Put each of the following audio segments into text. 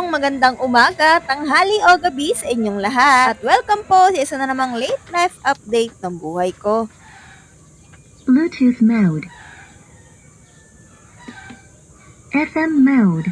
pong magandang umaga, tanghali o gabi sa inyong lahat. At welcome po sa isa na namang late life update ng buhay ko. Bluetooth mode. FM mode.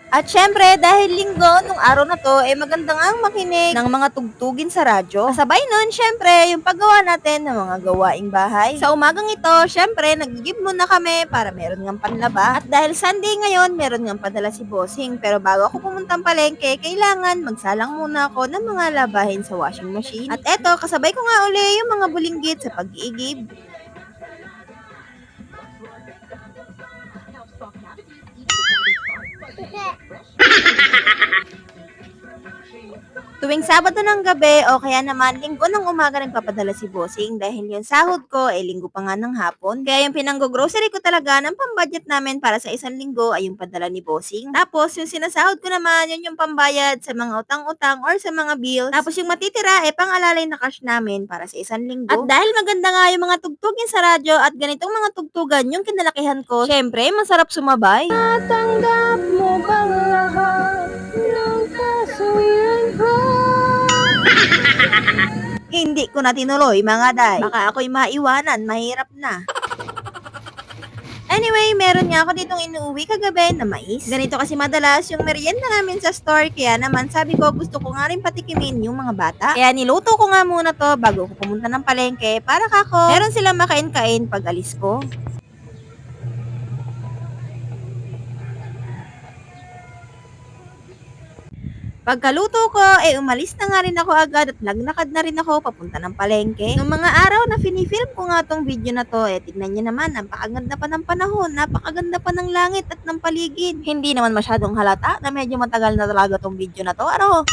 At syempre, dahil linggo, nung araw na to, maganda nga makinig ng mga tugtugin sa radyo. Kasabay nun, syempre, yung paggawa natin ng mga gawaing bahay. Sa umagang ito, syempre, nag-give muna kami para meron ng panlaba. At dahil Sunday ngayon, meron ng padala si Bossing. Pero bago ako pumuntang palengke, kailangan magsalang muna ako ng mga labahin sa washing machine. At eto, kasabay ko nga uli yung mga bulinggit sa pag-iigib. Tuwing Sabado ng gabi o kaya naman Linggo ng umaga nagpapadala si Bossing dahil yung sahod ko ay Linggo pa nga ng hapon. Kaya yung pinanggo-grocery ko talaga ng pambudget namin para sa isang linggo ay yung padala ni Bossing. Tapos yung sinasahod ko naman yun yung pambayad sa mga utang-utang or sa mga bills. Tapos yung matitira pang-alalay na cash namin para sa isang linggo. At dahil maganda nga yung mga tugtugin sa radyo at ganitong mga tugtugan yung kinalakihan ko, syempre masarap sumabay. Natanggap mo bang lahat ng kasuyan ko? Hindi ko na tinuloy mga day. Baka ako'y maiwanan, mahirap na. Anyway, meron nga ako ditong inuuwi kagabi na mais. Ganito kasi madalas yung merienda namin sa store, kaya naman sabi ko gusto ko nga rin patikimin yung mga bata. Kaya niluto ko nga muna to bago ko pumunta ng palengke para kako meron silang makain-kain pag alis ko. Pagkaluto ko, umalis na nga rin ako agad at naglakad na rin ako papunta ng palengke. Noong mga araw na finifilm ko nga tong video na to, tignan nyo naman, napakaganda pa ng panahon, napakaganda pa ng langit at ng paligid. Hindi naman masyadong halata na medyo matagal na talaga tong video na to, ano?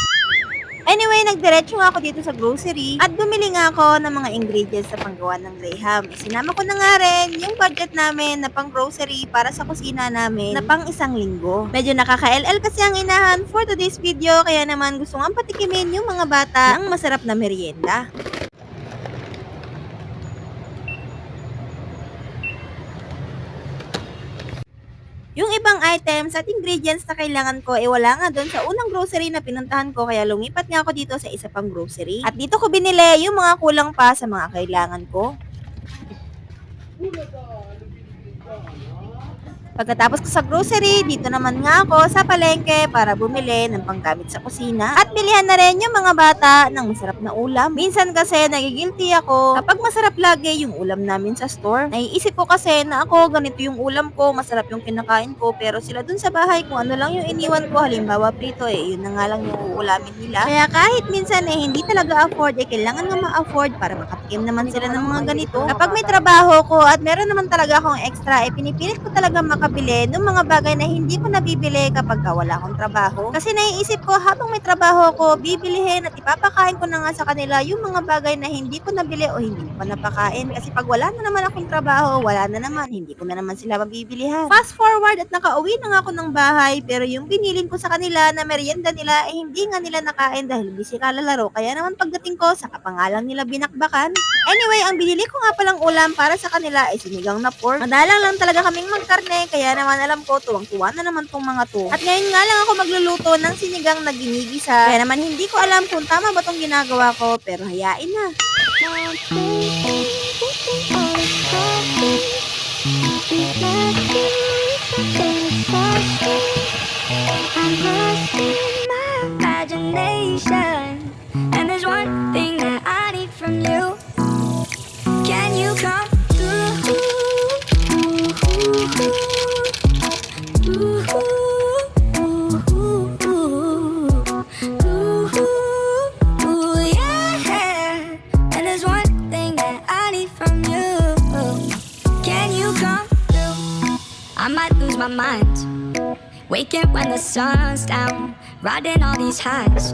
Anyway, nagdiretso nga ako dito sa grocery at bumili nga ako ng mga ingredients sa panggawa ng graham. Sinama ko na nga rin yung budget namin na pang grocery para sa kusina namin na pang isang linggo. Medyo nakaka-LL kasi ang inahan for today's video, kaya naman gusto nga patikimin yung mga bata ng masarap na merienda. Yung ibang items at ingredients na kailangan ko wala nga doon sa unang grocery na pinuntahan ko, kaya lumipat nga ako dito sa isa pang grocery. At dito ko binili yung mga kulang pa sa mga kailangan ko. Pagkatapos ko sa grocery, dito naman nga ako sa palengke para bumili ng panggamit sa kusina at bilihan na rin yung mga bata ng masarap na ulam. Minsan kasi nagigilty ako kapag masarap lagi yung ulam namin sa store. Naiisip ko kasi na ako ganito yung ulam ko, masarap yung kinakain ko, pero sila dun sa bahay kung ano lang yung iniwan ko, halimbawa prito yun na nga lang yung uulamin nila. Kaya kahit minsan hindi talaga afford, kailangan nga ma-afford para makatikim naman sila ng mga ganito. Kapag may trabaho ko at meron naman talaga akong extra, pinipilit ko talaga makabili ng mga bagay na hindi ko nabibili kapag wala akong trabaho. Kasi naiisip ko habang may trabaho ko, bibilihin at ipapakain ko na nga sa kanila yung mga bagay na hindi ko nabili o hindi ko pa napakain. Kasi pag wala na naman akong trabaho, wala na naman, hindi ko na naman sila mabibilihan. Fast forward at nakauwi na nga ako ng bahay, pero yung binilin ko sa kanila na merienda nila hindi nga nila nakain dahil busy kalalaro. Kaya naman pagdating ko, sa kapangalang nila binakbakan. Anyway, ang binili ko nga palang ulam para sa kanila sinigang na pork. Madalang lang talaga kaming magkarne, kaya naman alam ko, tuwang-tuwa na naman tong mga to. At ngayon nga lang ako magluluto ng sinigang na ginigisa. Kaya naman hindi ko alam kung tama ba tong ginagawa ko, pero hayain na. And there's one thing that I need from you. Can you come through? Yeah. And there's one thing that I need from you. Can you come through? I might lose my mind, waking when the sun's down, riding all these highs,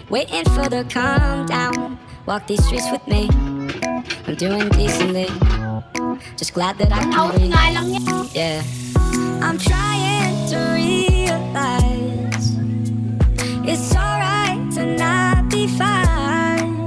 waiting for the calm down. Walk these streets with me, I'm doing decently, just glad that I can breathe. Yeah, I'm trying to realize it's alright to not be fine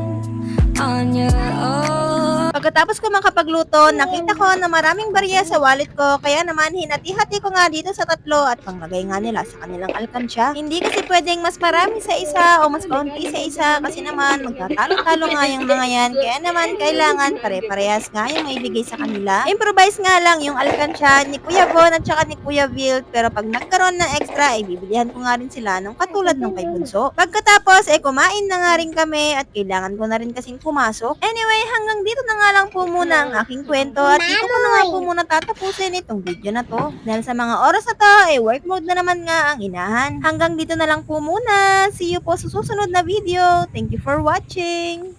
on your own. Pagkatapos ko makapagluto, nakita ko na maraming barya sa wallet ko, kaya naman hinati-hati ko nga dito sa tatlo at panglagay nga nila sa kanilang alkansya. Hindi kasi pwedeng mas marami sa isa o mas kaunti sa isa kasi naman magtatalo-talo nga yung mga yan, kaya naman kailangan pare-parehas nga yung maibigay sa kanila. Improvise nga lang yung alkansya ni Kuya Bon at saka ni Kuya Vil, pero pag nagkaroon ng extra, ay bibilihan ko nga rin sila ng katulad ng kay Bunso. Pagkatapos, kumain na nga rin kami at kailangan ko na rin kasing pumasok. Anyway, hanggang dito na nga lang po muna ang aking kwento at dito ko na nga po muna tatapusin itong video na to. Dahil sa mga oras na to, work mode na naman nga ang inahan. Hanggang dito na lang po muna. See you po sa susunod na video. Thank you for watching.